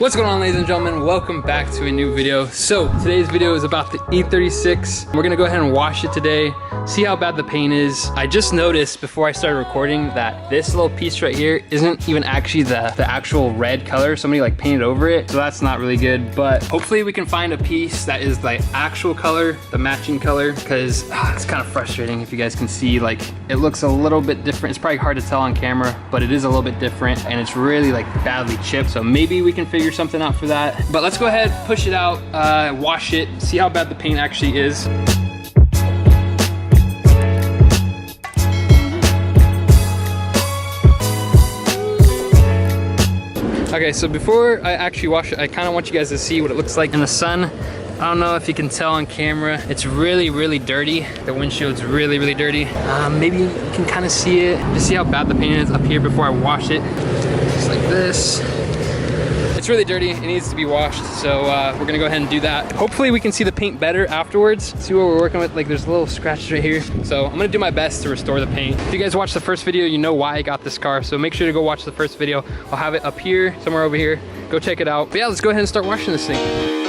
What's going on, ladies and gentlemen? Welcome back to a new video. So today's video is about the E36. We're gonna go ahead and wash it today, see how bad the paint is. I just noticed before I started recording that this little piece right here isn't even actually the actual red color. Somebody like painted over it, so that's not really good. But hopefully we can find a piece that is the actual color, the matching color, because it's kind of frustrating. If you guys can see, like, it looks a little bit different. It's probably hard to tell on camera, but it is a little bit different, and it's really like badly chipped. So maybe we can figure something out for that. But let's go ahead, push it out, wash it, see how bad the paint actually is. Okay, so before I actually wash it, I kind of want you guys to see what it looks like in the sun. I don't know if you can tell on camera. It's really dirty. The windshield's really dirty. Maybe you can kind of see it. Just see how bad the paint is up here before I wash it. Just like this. It's really dirty, it needs to be washed, so we're gonna go ahead and do that. Hopefully we can see the paint better afterwards. See what we're working with, like there's little scratches right here. So I'm gonna do my best to restore the paint. If you guys watched the first video, you know why I got this car, so make sure to go watch the first video. I'll have it up here, somewhere over here. Go check it out. But yeah, let's go ahead and start washing this thing.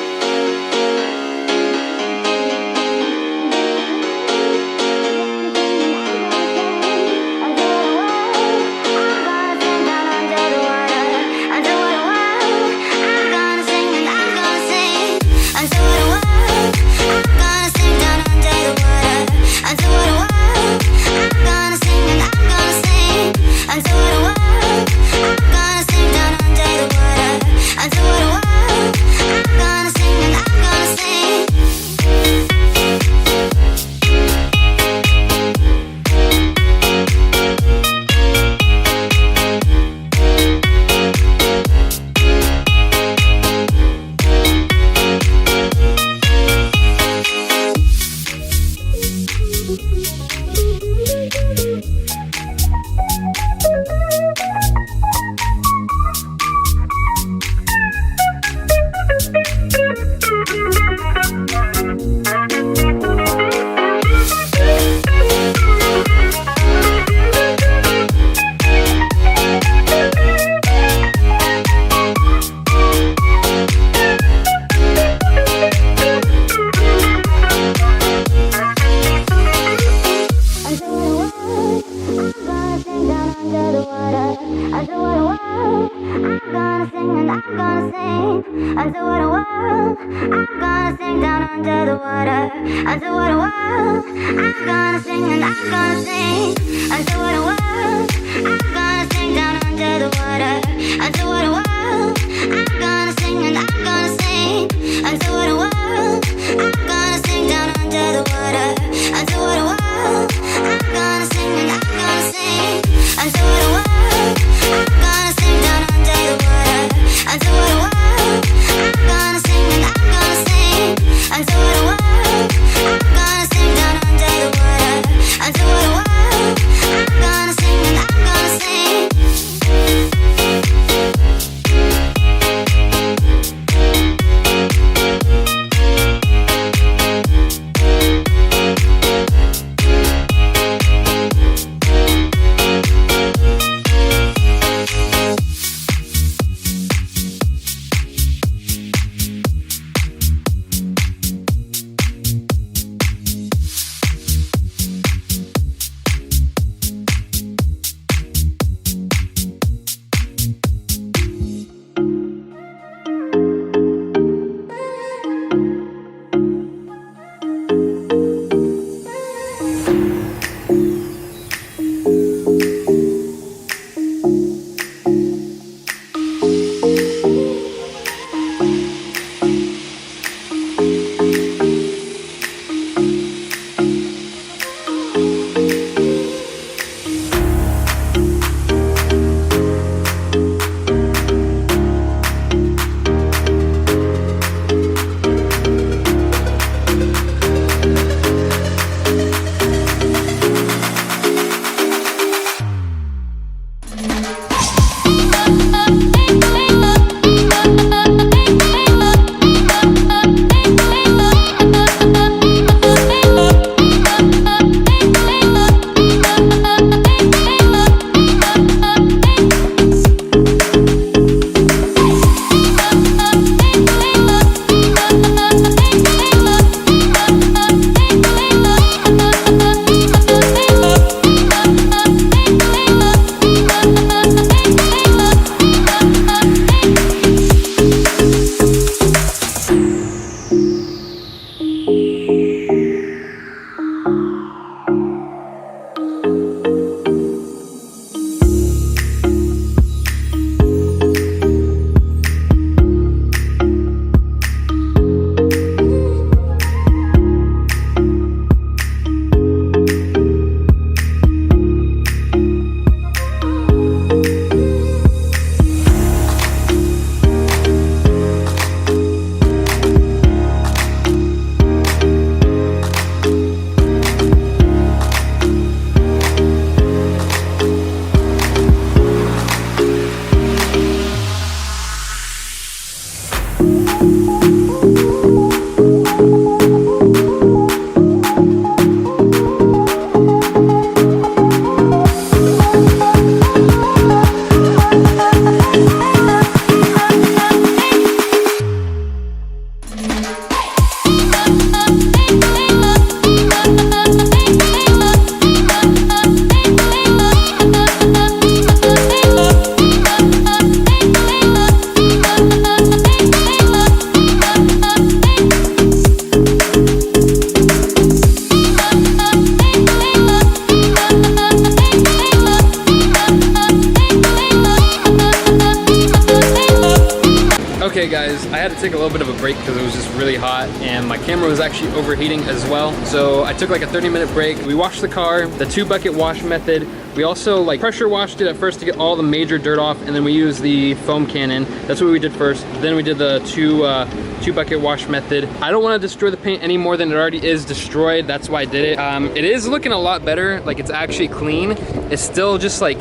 Okay guys, I had to take a little bit of a break because it was just really hot and my camera was actually overheating as well. So I took like a 30-minute break. We washed the car, the 2-bucket wash method. We also like pressure washed it at first to get all the major dirt off, and then we used the foam cannon. That's what we did first. Then we did the 2-bucket wash method. I don't want to destroy the paint any more than it already is destroyed. That's why I did it. It is looking a lot better. Like, it's actually clean. It's still just like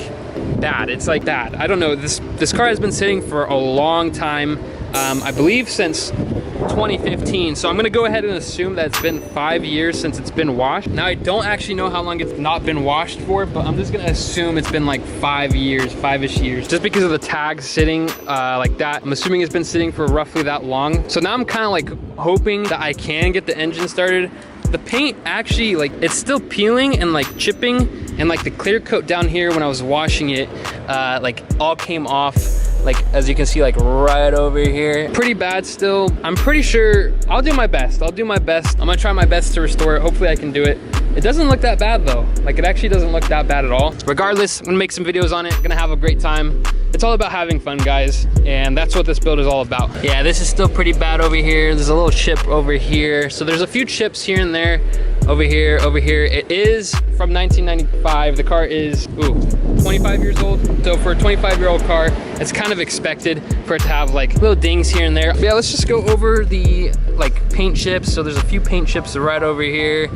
bad. It's like bad. I don't know. This car has been sitting for a long time. I believe since 2015. So I'm gonna go ahead and assume that it's been 5 years since it's been washed. Now I don't actually know how long it's not been washed for, but I'm just gonna assume it's been like 5 years, 5-ish years. Just because of the tags sitting like that, I'm assuming it's been sitting for roughly that long. So now I'm kind of like hoping that I can get the engine started. The paint actually, like, it's still peeling and like chipping, and like the clear coat down here when I was washing it, like all came off. Like, as you can see, like right over here. Pretty bad still. I'm pretty sure I'll do my best. I'm gonna try my best to restore it. Hopefully I can do it. It doesn't look that bad though. Like, it actually doesn't look that bad at all. Regardless, I'm gonna make some videos on it. Gonna have a great time. It's all about having fun, guys, and that's what this build is all about. Yeah, this is still pretty bad over here. There's a little chip over here. So there's a few chips here and there. Over here, over here. It is from 1995. The car is, 25 years old. So for a 25-year-old car, it's kind of expected for it to have like little dings here and there. But yeah, let's just go over the like paint chips. So there's a few paint chips right over here.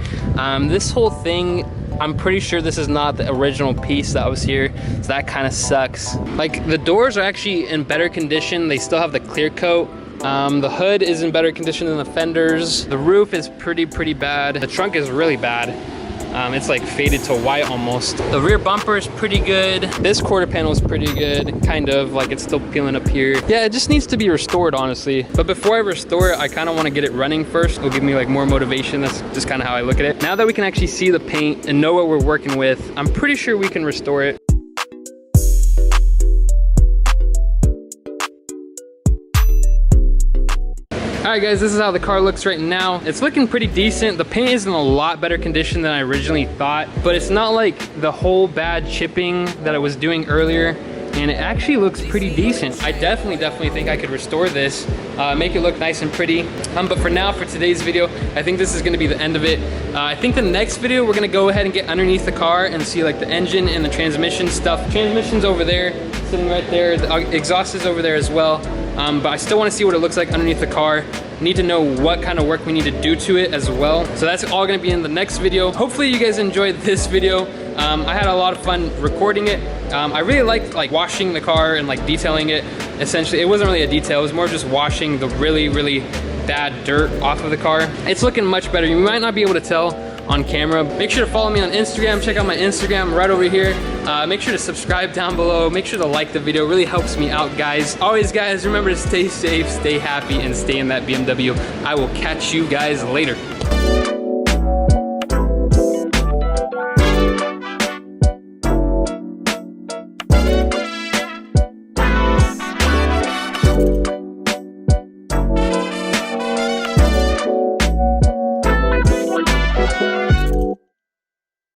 This whole thing, I'm pretty sure this is not the original piece that was here, so that kind of sucks. Like, the doors are actually in better condition. They still have the clear coat. The hood is in better condition than the fenders. The roof is pretty bad. The trunk is really bad. It's like faded to white almost. The rear bumper is pretty good. This quarter panel is pretty good. Kind of, like, it's still peeling up here. Yeah, it just needs to be restored, honestly. But before I restore it, I kind of want to get it running first. It'll give me like more motivation. That's just kind of how I look at it. Now that we can actually see the paint and know what we're working with, I'm pretty sure we can restore it. All right guys, this is how the car looks right now. It's looking pretty decent. The paint is in a lot better condition than I originally thought, but it's not like the whole bad chipping that I was doing earlier, and it actually looks pretty decent. I definitely think I could restore this, make it look nice and pretty. But for now, for today's video, I think this is gonna be the end of it. I think the next video, we're gonna go ahead and get underneath the car and see like the engine and the transmission stuff. Transmission's over there, sitting right there. The exhaust is over there as well. But I still want to see what it looks like underneath the car. Need to know what kind of work we need to do to it as well. So that's all going to be in the next video. Hopefully you guys enjoyed this video. I had a lot of fun recording it. I really liked like washing the car and like detailing it. Essentially, it wasn't really a detail. It was more just washing the really bad dirt off of the car. It's looking much better. You might not be able to tell on camera. Make sure to follow me on Instagram. Check out my Instagram right over here. Make sure to subscribe down below. Make sure to like the video. It really helps me out, guys. Always, guys, remember to stay safe, stay happy, and stay in that BMW. I will catch you guys later.